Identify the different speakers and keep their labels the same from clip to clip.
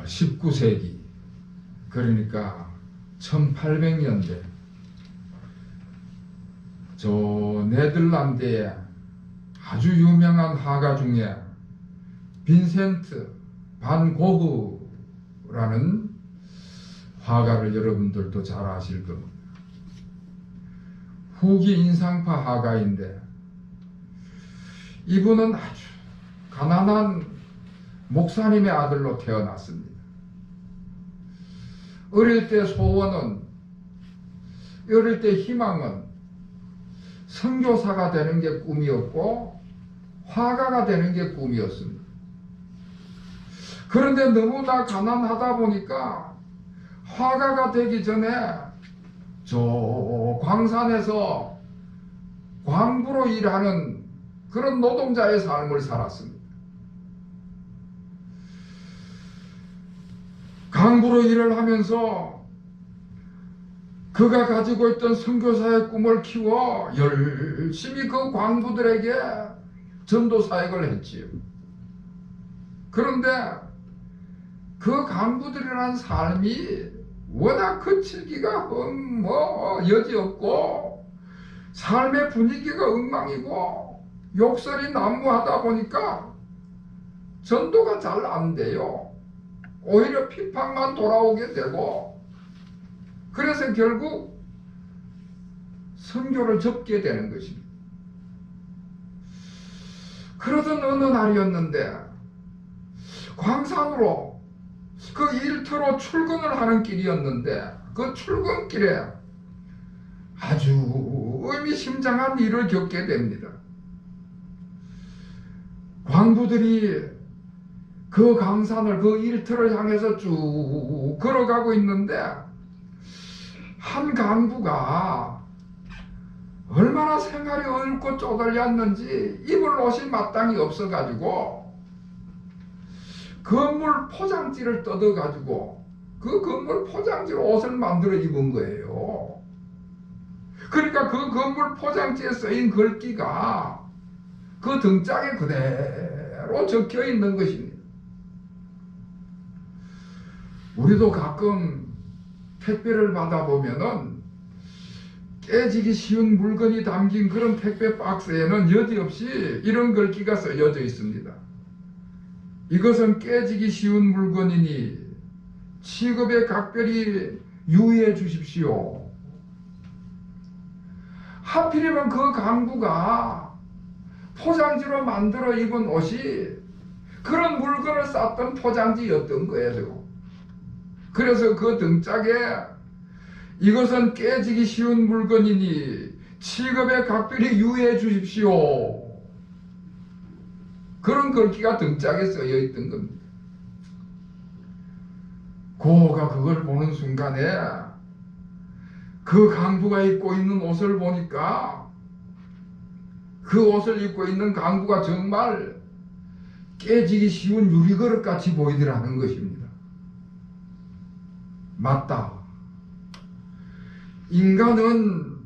Speaker 1: 19세기 그러니까 1800년대 저 네덜란드의 아주 유명한 화가 중에 빈센트 반 고흐라는 화가를 여러분들도 잘 아실 겁니다. 후기 인상파 화가인데 이분은 아주 가난한 목사님의 아들로 태어났습니다. 어릴 때 소원은, 어릴 때 희망은 선교사가 되는 게 꿈이었고 화가가 되는 게 꿈이었습니다. 그런데 너무나 가난하다 보니까 화가가 되기 전에 저 광산에서 광부로 일하는 그런 노동자의 삶을 살았습니다. 광부로 일을 하면서 그가 가지고 있던 선교사의 꿈을 키워 열심히 그 광부들에게 전도 사역을 했지요. 그런데 그 광부들이라는 삶이 워낙 거칠기가 여지없고 삶의 분위기가 엉망이고 욕설이 난무하다 보니까 전도가 잘 안 돼요. 오히려 핍박만 돌아오게 되고 그래서 결국 선교를 접게 되는 것입니다. 그러던 어느 날이었는데 광산으로 그 일터로 출근을 하는 길이었는데 그 출근길에 아주 의미심장한 일을 겪게 됩니다. 광부들이 그 강산을 그 일터를 향해서 쭉 걸어가고 있는데 한 강부가 얼마나 생활이 어렵고 쪼들렸는지 입을 옷이 마땅히 없어가지고 건물 포장지를 뜯어가지고 그 건물 포장지로 옷을 만들어 입은 거예요. 그러니까 그 건물 포장지에 쓰인 글귀가 그 등짝에 그대로 적혀 있는 것입니다. 우리도 가끔 택배를 받아보면은 깨지기 쉬운 물건이 담긴 그런 택배 박스에는 여지없이 이런 글귀가 쓰여져 있습니다. 이것은 깨지기 쉬운 물건이니 취급에 각별히 유의해 주십시오. 하필이면 그 강부가 포장지로 만들어 입은 옷이 그런 물건을 쌌던 포장지였던 거예요. 그래서 그 등짝에 이것은 깨지기 쉬운 물건이니 취급에 각별히 유의해 주십시오. 그런 글귀가 등짝에 쓰여 있던 겁니다. 고가 그걸 보는 순간에 그 강부가 입고 있는 옷을 보니까 그 옷을 입고 있는 강부가 정말 깨지기 쉬운 유리그릇 같이 보이더라는 것입니다. 맞다. 인간은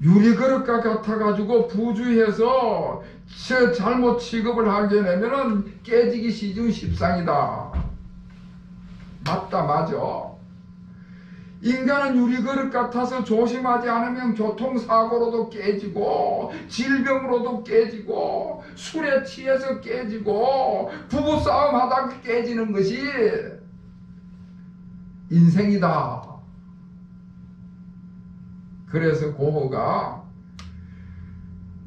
Speaker 1: 유리그릇과 같아가지고 부주의해서 잘못 취급을 하게 되면은 깨지기 쉬운 십상이다. 맞다, 맞아. 인간은 유리그릇 같아서 조심하지 않으면 교통사고로도 깨지고 질병으로도 깨지고 술에 취해서 깨지고 부부싸움 하다가 깨지는 것이 인생이다. 그래서 고흐가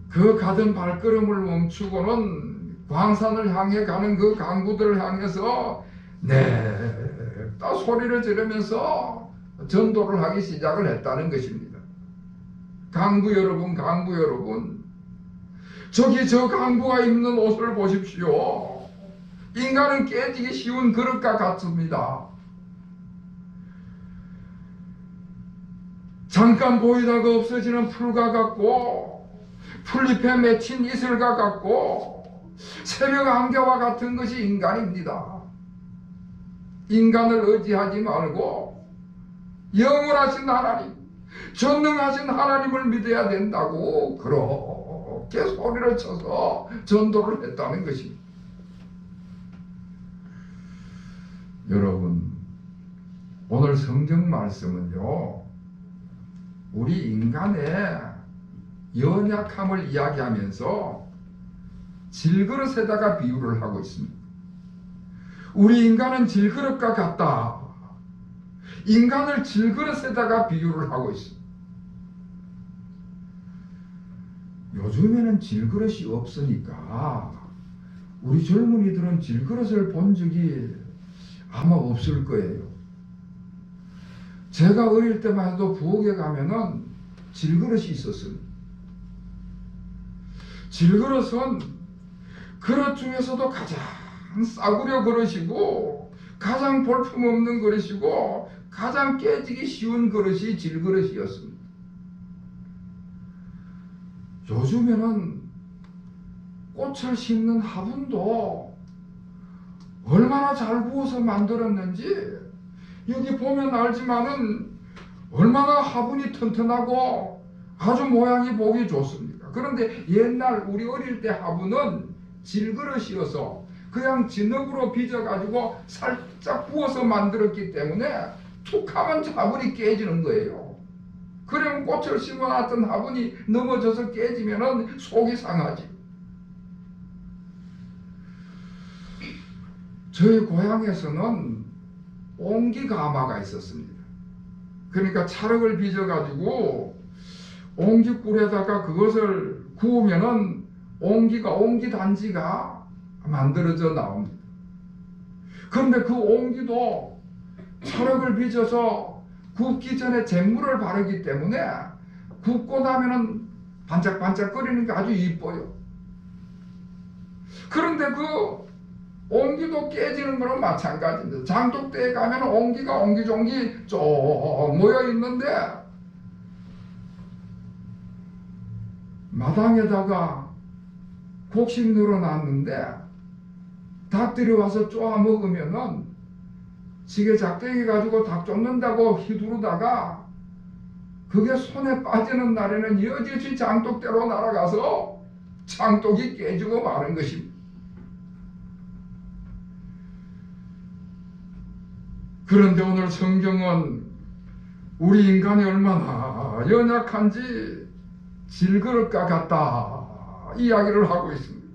Speaker 1: 그 가던 발걸음을 멈추고는 광산을 향해 가는 그 강부들을 향해서 냅다 소리를 지르면서 전도를 하기 시작을 했다는 것입니다. 강부 여러분, 강부 여러분, 저기 저 강부가 입는 옷을 보십시오. 인간은 깨지기 쉬운 그릇과 같습니다. 잠깐 보이다가 없어지는 풀과 같고 풀잎에 맺힌 이슬과 같고 새벽 안개와 같은 것이 인간입니다. 인간을 의지하지 말고 영원하신 하나님, 전능하신 하나님을 믿어야 된다고 그렇게 소리를 쳐서 전도를 했다는 것입니다. 여러분, 오늘 성경 말씀은요, 우리 인간의 연약함을 이야기하면서 질그릇에다가 비유를 하고 있습니다. 우리 인간은 질그릇과 같다. 인간을 질그릇에다가 비유를 하고 있습니다. 요즘에는 질그릇이 없으니까 우리 젊은이들은 질그릇을 본 적이 아마 없을 거예요. 제가 어릴 때만 해도 부엌에 가면은 질그릇이 있었습니다. 질그릇은 그릇 중에서도 가장 싸구려 그릇이고 가장 볼품없는 그릇이고 가장 깨지기 쉬운 그릇이 질그릇이었습니다. 요즘에는 꽃을 심는 화분도 얼마나 잘 구워서 만들었는지 여기 보면 알지만은 얼마나 화분이 튼튼하고 아주 모양이 보기 좋습니다. 그런데 옛날 우리 어릴 때 화분은 질그릇이어서 그냥 진흙으로 빚어가지고 살짝 부어서 만들었기 때문에 툭하면 화분이 깨지는 거예요. 그러면 꽃을 심어놨던 화분이 넘어져서 깨지면 속이 상하지. 저희 고향에서는 옹기가마가 있었습니다. 그러니까 찰흙을 빚어가지고 옹기꿀에다가 그것을 구우면은 옹기단지가 만들어져 나옵니다. 그런데 그 옹기도 찰흙을 빚어서 굽기 전에 잿물을 바르기 때문에 굽고 나면은 반짝반짝거리는 게 아주 이뻐요. 그런데 그 옹기도 깨지는 거는 마찬가지입니다. 장독대에 가면 옹기가 옹기종기 쭉 모여 있는데 마당에다가 곡식 늘어놨는데 닭들이 와서 쪼아 먹으면은 지게 작대기 가지고 닭 쫓는다고 휘두르다가 그게 손에 빠지는 날에는 여지없이 장독대로 날아가서 장독이 깨지고 마는 것입니다. 그런데 오늘 성경은 우리 인간이 얼마나 연약한지 질그릇과 같다 이야기를 하고 있습니다.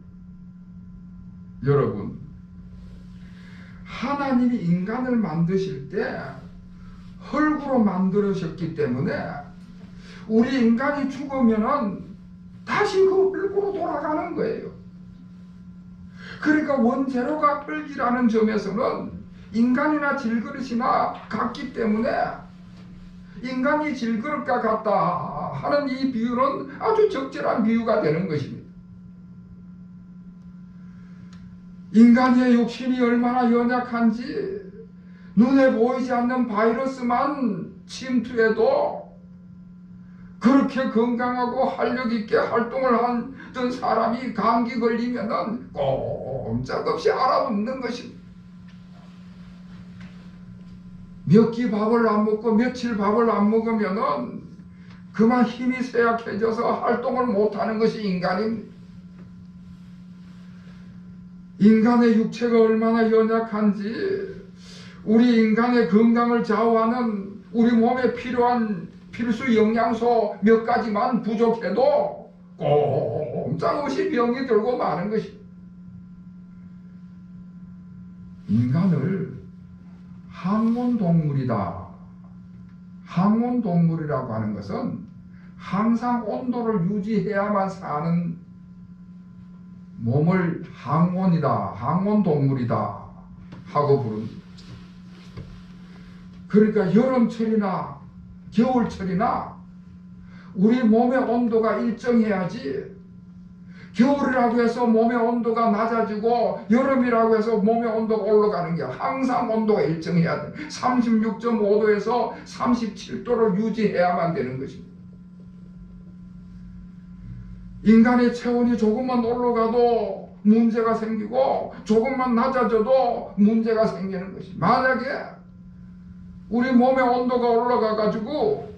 Speaker 1: 여러분, 하나님이 인간을 만드실 때 흙으로 만들으셨기 때문에 우리 인간이 죽으면은 다시 그 흙으로 돌아가는 거예요. 그러니까 원재료가 흙이라는 점에서는 인간이나 질그릇이나 같기 때문에 인간이 질그릇과 같다 하는 이 비유는 아주 적절한 비유가 되는 것입니다. 인간의 육신이 얼마나 연약한지 눈에 보이지 않는 바이러스만 침투해도 그렇게 건강하고 활력 있게 활동을 하던 사람이 감기 걸리면은 꼼짝없이 알아붙는 것입니다. 몇 끼 밥을 안 먹고 며칠 밥을 안 먹으면은 그만 힘이 쇠약해져서 활동을 못하는 것이 인간입니다. 인간의 육체가 얼마나 연약한지 우리 인간의 건강을 좌우하는 우리 몸에 필요한 필수 영양소 몇 가지만 부족해도 꼼짝없이 병이 들고 마는 것입니다. 인간을 항온동물이다. 항온동물이라고 하는 것은 항상 온도를 유지해야만 사는 몸을 항온이다, 항온동물이다 하고 부릅니다. 그러니까 여름철이나 겨울철이나 우리 몸의 온도가 일정해야지 겨울이라고 해서 몸의 온도가 낮아지고 여름이라고 해서 몸의 온도가 올라가는 게 항상 온도가 일정해야 돼. 36.5도에서 37도를 유지해야만 되는 것입니다. 인간의 체온이 조금만 올라가도 문제가 생기고 조금만 낮아져도 문제가 생기는 것이. 만약에 우리 몸의 온도가 올라가 가지고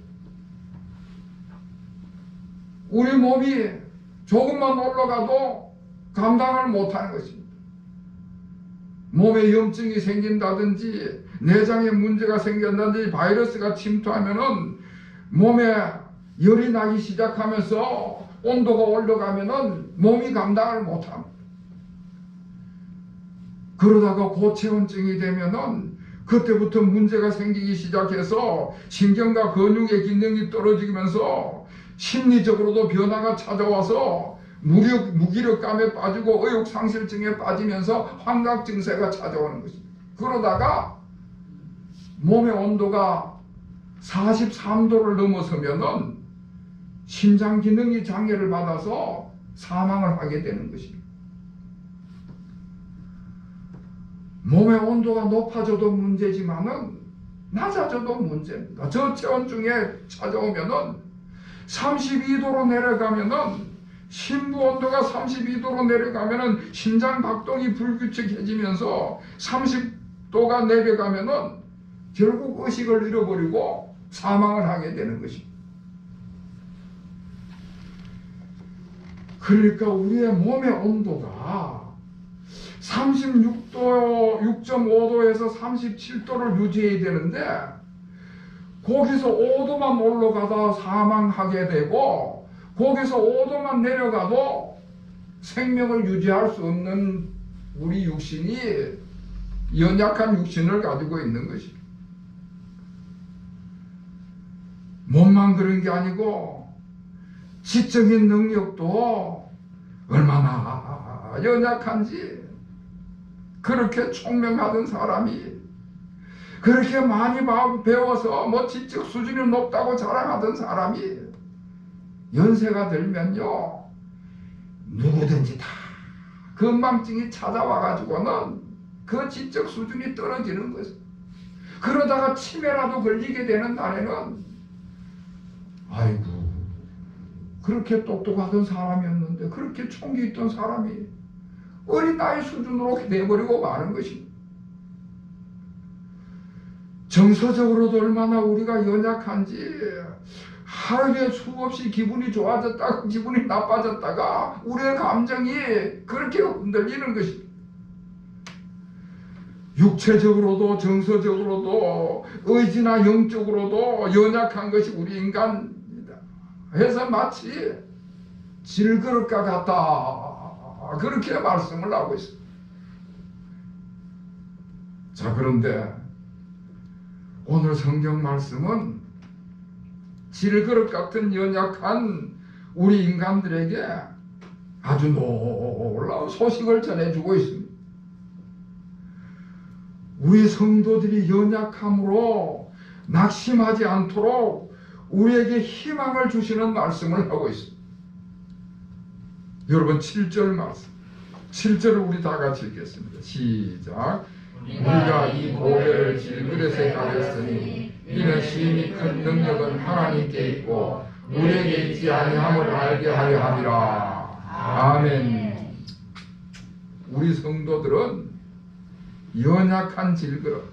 Speaker 1: 우리 몸이 조금만 올라가도 감당을 못하는 것입니다. 몸에 염증이 생긴다든지 내장에 문제가 생긴다든지 바이러스가 침투하면은 몸에 열이 나기 시작하면서 온도가 올라가면은 몸이 감당을 못합니다. 그러다가 고체온증이 되면은 그때부터 문제가 생기기 시작해서 신경과 근육의 기능이 떨어지면서 심리적으로도 변화가 찾아와서 무기력감에 빠지고 의욕상실증에 빠지면서 환각 증세가 찾아오는 것입니다. 그러다가 몸의 온도가 43도를 넘어서면은 심장 기능이 장애를 받아서 사망을 하게 되는 것입니다. 몸의 온도가 높아져도 문제지만은 낮아져도 문제입니다. 저체온증에 찾아오면은 32도로 내려가면은 심부 온도가 32도로 내려가면은 심장 박동이 불규칙해지면서 30도가 내려가면은 결국 의식을 잃어버리고 사망을 하게 되는 것입니다. 그러니까 우리의 몸의 온도가 36도, 6.5도에서 37도를 유지해야 되는데 거기서 5도만 올라가다 사망하게 되고 거기서 5도만 내려가도 생명을 유지할 수 없는 우리 육신이 연약한 육신을 가지고 있는 것입니다. 몸만 그런 게 아니고 지적인 능력도 얼마나 연약한지, 그렇게 총명하던 사람이, 그렇게 많이 배워서 지적 수준이 높다고 자랑하던 사람이 연세가 들면요 누구든지 다 건망증이 찾아와 가지고는 그 지적 수준이 떨어지는 거죠. 그러다가 치매라도 걸리게 되는 날에는 아이고 그렇게 똑똑하던 사람이었는데, 그렇게 총기 있던 사람이 어린 나이 수준으로 돼버리고 마는 것입니다. 정서적으로도 얼마나 우리가 연약한지, 하루에 수없이 기분이 좋아졌다가 기분이 나빠졌다가 우리의 감정이 그렇게 흔들리는 것입니다. 육체적으로도 정서적으로도 의지나 영적으로도 연약한 것이 우리 인간입니다. 해서 마치 질그릇과 같다, 그렇게 말씀을 하고 있습니다. 자, 그런데 오늘 성경 말씀은 질그릇 같은 연약한 우리 인간들에게 아주 놀라운 소식을 전해주고 있습니다. 우리 성도들이 연약함으로 낙심하지 않도록 우리에게 희망을 주시는 말씀을 하고 있습니다. 여러분 7절 말씀, 7절을 우리 다 같이 읽겠습니다. 시작. 우리가 이 보배를 질그릇에 가졌으니 이는 심히 큰 능력은 하나님께 있고 우리에게 있지 아니함을 알게 하려 함이라. 아멘. 우리 성도들은 연약한 질그릇,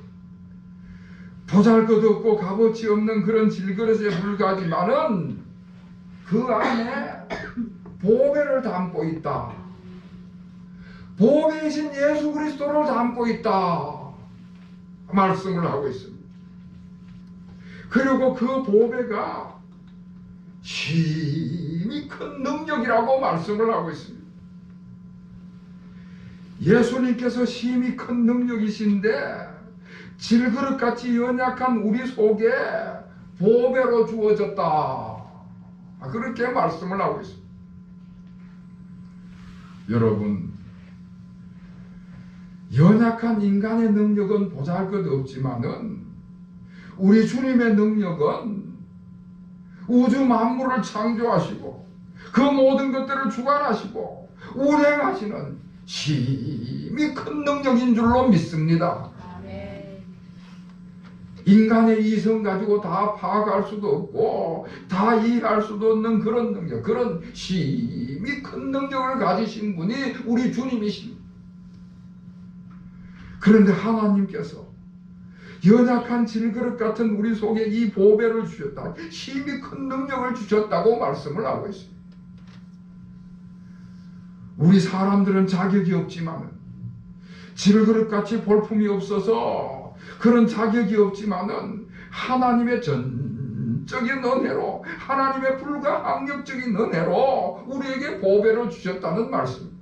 Speaker 1: 보잘것없고 값어치 없는 그런 질그릇에 불과하지만은 그 안에 보배를 담고 있다. 보배이신 예수 그리스도를 담고 있다 말씀을 하고 있습니다. 그리고 그 보배가 심히 큰 능력이라고 말씀을 하고 있습니다. 예수님께서 심히 큰 능력이신데 질그릇같이 연약한 우리 속에 보배로 주어졌다, 그렇게 말씀을 하고 있습니다. 여러분, 연약한 인간의 능력은 보잘것없지만은 우리 주님의 능력은 우주 만물을 창조하시고 그 모든 것들을 주관하시고 운행하시는 심히 큰 능력인 줄로 믿습니다. 인간의 이성 가지고 다 파악할 수도 없고 다 이해할 수도 없는 그런 능력, 그런 심히 큰 능력을 가지신 분이 우리 주님이십니다. 그런데 하나님께서 연약한 질그릇 같은 우리 속에 이 보배를 주셨다, 심히 큰 능력을 주셨다고 말씀을 하고 있습니다. 우리 사람들은 자격이 없지만 질그릇같이 볼품이 없어서 그런 자격이 없지만은 하나님의 전적인 은혜로, 하나님의 불가항력적인 은혜로 우리에게 보배를 주셨다는 말씀.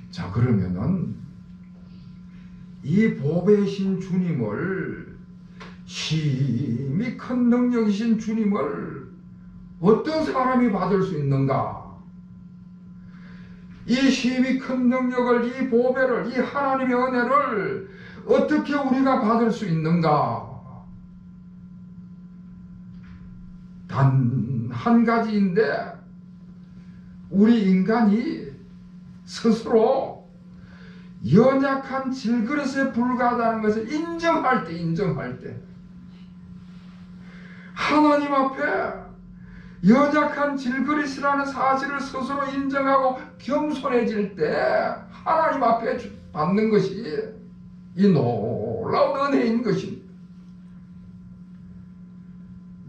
Speaker 1: 자, 그러면은 이 보배이신 주님을, 힘이 큰 능력이신 주님을 어떤 사람이 받을 수 있는가? 이 힘이 큰 능력을, 이 보배를, 이 하나님의 은혜를 어떻게 우리가 받을 수 있는가? 단 한 가지인데, 우리 인간이 스스로 연약한 질그릇에 불과하다는 것을 인정할 때, 하나님 앞에 연약한 질그릇이라는 사실을 스스로 인정하고 겸손해질 때 하나님 앞에 받는 것이 이 놀라운 은혜인 것입니다.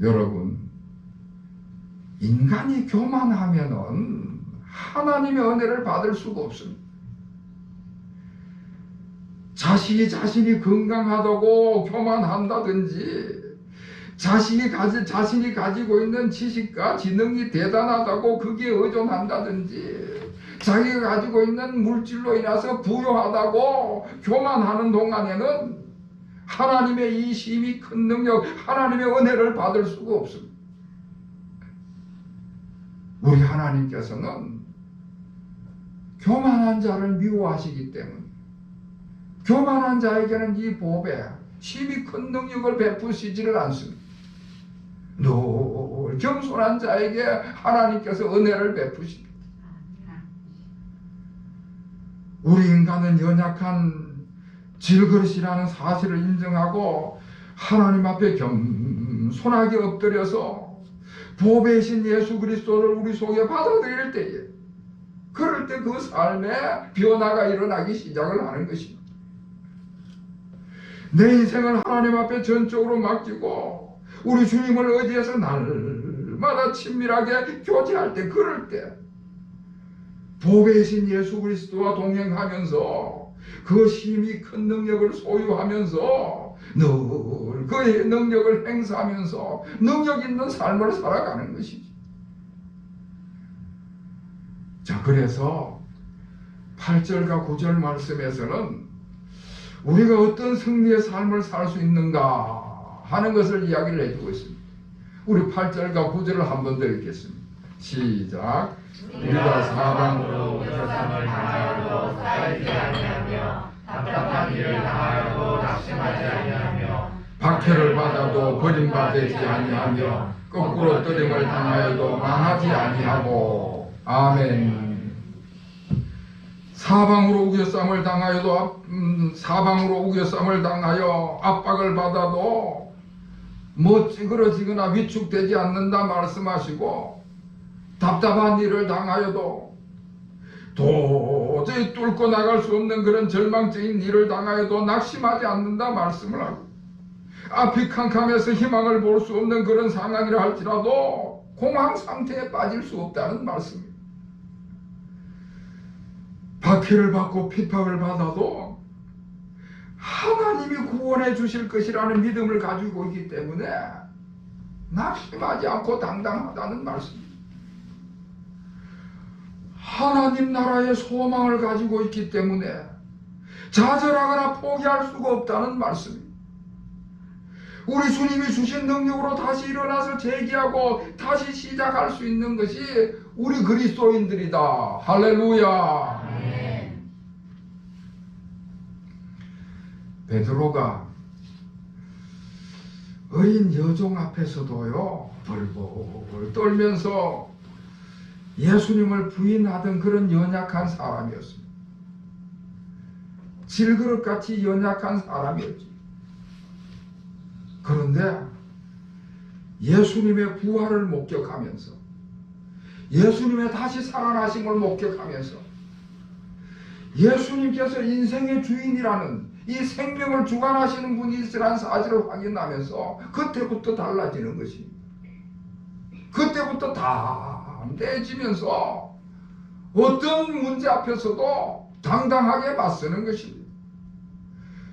Speaker 1: 여러분, 인간이 교만하면은 하나님의 은혜를 받을 수가 없습니다. 자신이 건강하다고 교만한다든지, 자신이 가지고 있는 지식과 지능이 대단하다고 그게 의존한다든지, 자기가 가지고 있는 물질로 인해서 부유하다고 교만하는 동안에는 하나님의 이 힘이 큰 능력, 하나님의 은혜를 받을 수가 없습니다. 우리 하나님께서는 교만한 자를 미워하시기 때문에 교만한 자에게는 이 보배, 힘이 큰 능력을 베푸시지를 않습니다. 늘 겸손한 자에게 하나님께서 은혜를 베푸십니다. 우리 인간은 연약한 질그릇이라는 사실을 인정하고 하나님 앞에 겸손하게 엎드려서 보배이신 예수 그리스도를 우리 속에 받아들일 때에, 그럴 때 그 삶에 변화가 일어나기 시작을 하는 것입니다. 내 인생을 하나님 앞에 전적으로 맡기고 우리 주님을 의지해서 날마다 친밀하게 교제할 때, 그럴 때 보배이신 예수 그리스도와 동행하면서 그 힘이 큰 능력을 소유하면서 늘 그의 능력을 행사하면서 능력 있는 삶을 살아가는 것이지. 자, 그래서 8절과 9절 말씀에서는 우리가 어떤 승리의 삶을 살 수 있는가 하는 것을 이야기를 해주고 있습니다. 우리 8절과 9절을 한 번 더 읽겠습니다. 시작. 우리가 사방으로 우겨쌈을 당하여도 쌓이지 아니하며 답답한 일을 당하여도 낙심하지 아니하며 박해를 받아도 버림받지 아니하며 거꾸로 뜨림을 당하여도 망하지 아니하고. 아멘. 사방으로 우겨쌈을 당하여 압박을 받아도 찌그러지거나 위축되지 않는다 말씀하시고, 답답한 일을 당하여도, 도저히 뚫고 나갈 수 없는 그런 절망적인 일을 당하여도 낙심하지 않는다 말씀을 하고, 앞이 캄캄해서 희망을 볼 수 없는 그런 상황이라 할지라도 공황 상태에 빠질 수 없다는 말씀입니다. 박해를 받고 핍박을 받아도 하나님이 구원해 주실 것이라는 믿음을 가지고 있기 때문에 낙심하지 않고 당당하다는 말씀입니다. 하나님 나라의 소망을 가지고 있기 때문에 좌절하거나 포기할 수가 없다는 말씀입니다. 우리 주님이 주신 능력으로 다시 일어나서 재기하고 다시 시작할 수 있는 것이 우리 그리스도인들이다. 할렐루야. 아멘. 베드로가 어린 여종 앞에서도요 벌벌 떨면서 예수님을 부인하던 그런 연약한 사람이었습니다. 질그릇같이 연약한 사람이었지. 그런데 예수님의 부활을 목격하면서, 예수님의 다시 살아나심을 목격하면서, 예수님께서 인생의 주인이라는, 이 생명을 주관하시는 분이시라는 사실을 확인하면서 그때부터 달라지는 것입니다. 그때부터 담대해지면서 어떤 문제 앞에서도 당당하게 맞서는 것입니다.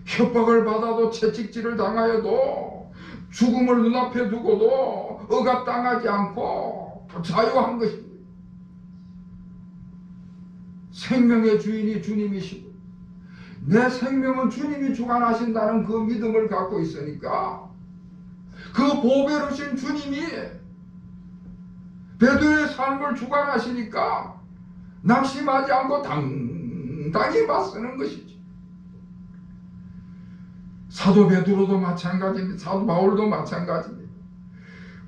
Speaker 1: 협박을 받아도 채찍질을 당하여도 죽음을 눈앞에 두고도 억압당하지 않고 자유한 것입니다. 생명의 주인이 주님이시고 내 생명은 주님이 주관하신다는 그 믿음을 갖고 있으니까 그 보배로신 주님이 베드로의 삶을 주관하시니까 낙심하지 않고 당당히 맞서는 것이죠. 사도 베드로도 마찬가지입니다. 사도 바울도 마찬가지입니다.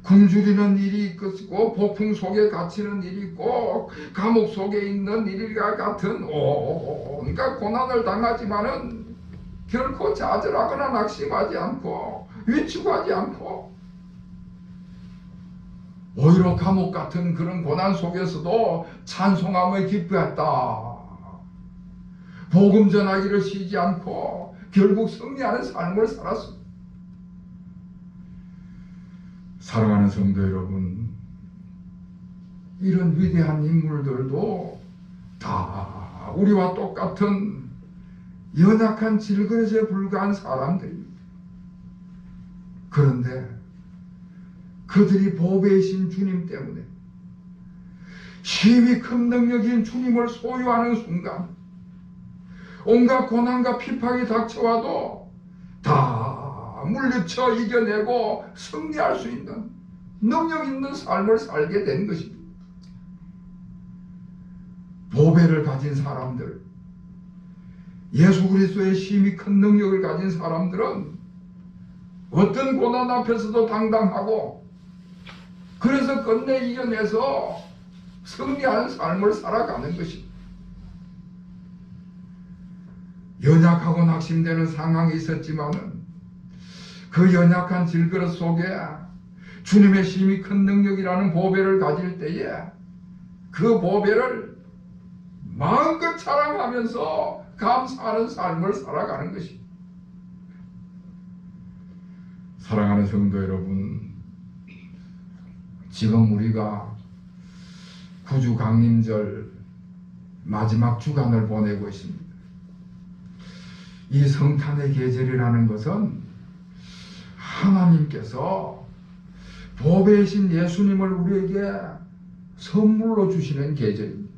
Speaker 1: 굶주리는 일이 있고 폭풍 속에 갇히는 일이 있고 감옥 속에 있는 일과 같은 온갖 고난을 당하지만은 결코 좌절하거나 낙심하지 않고 위축하지 않고 오히려 감옥 같은 그런 고난 속에서도 찬송함을 기뻐했다. 복음 전하기를 쉬지 않고 결국 승리하는 삶을 살았습니다. 사랑하는 성도 여러분, 이런 위대한 인물들도 다 우리와 똑같은 연약한 질그릇에 불과한 사람들입니다. 그런데 그들이 보배이신 주님 때문에 힘이 큰 능력인 주님을 소유하는 순간 온갖 고난과 핍박이 닥쳐와도 다 물리쳐 이겨내고 승리할 수 있는 능력 있는 삶을 살게 된 것입니다. 보배를 가진 사람들, 예수 그리스도의 힘이 큰 능력을 가진 사람들은 어떤 고난 앞에서도 당당하고 그래서 끝내 이겨내서 승리하는 삶을 살아가는 것입니다. 연약하고 낙심되는 상황이 있었지만은 그 연약한 질그릇 속에 주님의 힘이 큰 능력이라는 보배를 가질 때에 그 보배를 마음껏 자랑하면서 감사하는 삶을 살아가는 것입니다. 사랑하는 성도 여러분, 지금 우리가 구주 강림절 마지막 주간을 보내고 있습니다. 이 성탄의 계절이라는 것은 하나님께서 보배이신 예수님을 우리에게 선물로 주시는 계절입니다.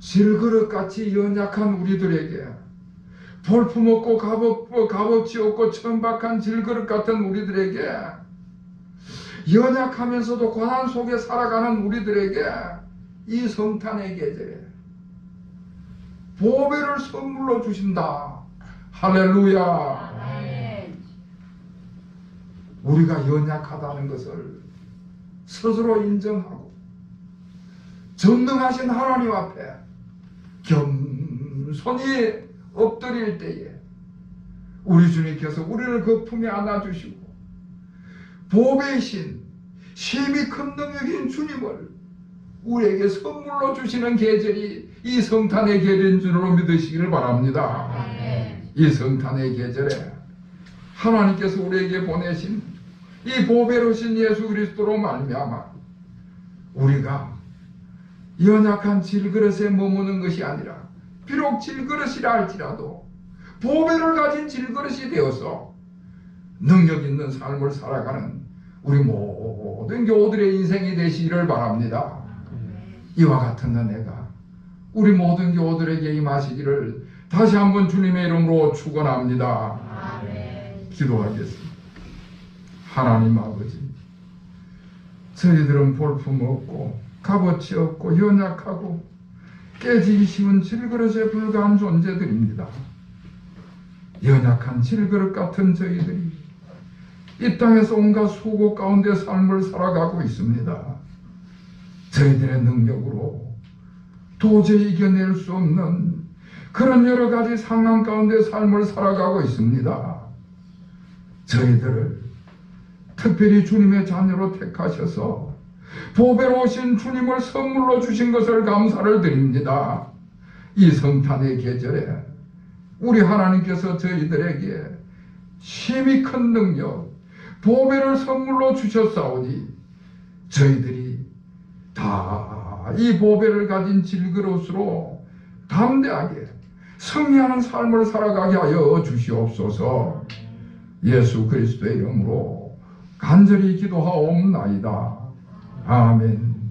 Speaker 1: 질그릇같이 연약한 우리들에게 볼품없고 값어치 없고 천박한 질그릇 같은 우리들에게 연약하면서도 고난 속에 살아가는 우리들에게 이 성탄의 계절에 보배를 선물로 주신다. 할렐루야. 우리가 연약하다는 것을 스스로 인정하고 전능하신 하나님 앞에 겸손히 엎드릴 때에 우리 주님께서 우리를 그 품에 안아주시고 보배이신 힘이 큰 능력인 주님을 우리에게 선물로 주시는 계절이 이 성탄의 계절인 줄로 믿으시기를 바랍니다. 이 성탄의 계절에 하나님께서 우리에게 보내신 이 보배로신 예수 그리스도로 말미암아 우리가 연약한 질그릇에 머무는 것이 아니라 비록 질그릇이라 할지라도 보배를 가진 질그릇이 되어서 능력 있는 삶을 살아가는 우리 모든 교우들의 인생이 되시기를 바랍니다. 이와 같은 은혜가 우리 모든 교우들에게 임하시기를 다시 한번 주님의 이름으로 축원합니다. 기도하겠습니다. 하나님 아버지, 저희들은 볼품없고 값어치 없고 연약하고 깨지기 쉬운 질그릇에 불과한 존재들입니다. 연약한 질그릇 같은 저희들이 이 땅에서 온갖 수고 가운데 삶을 살아가고 있습니다. 저희들의 능력으로 도저히 이겨낼 수 없는 그런 여러 가지 상황 가운데 삶을 살아가고 있습니다. 저희들을 특별히 주님의 자녀로 택하셔서 보배로우신 주님을 선물로 주신 것을 감사를 드립니다. 이 성탄의 계절에 우리 하나님께서 저희들에게 힘이 큰 능력, 보배를 선물로 주셨사오니 저희들이 다 이 보배를 가진 질그릇으로 담대하게 승리하는 삶을 살아가게 하여 주시옵소서. 예수 그리스도의 이름으로 간절히 기도하옵나이다. 아멘.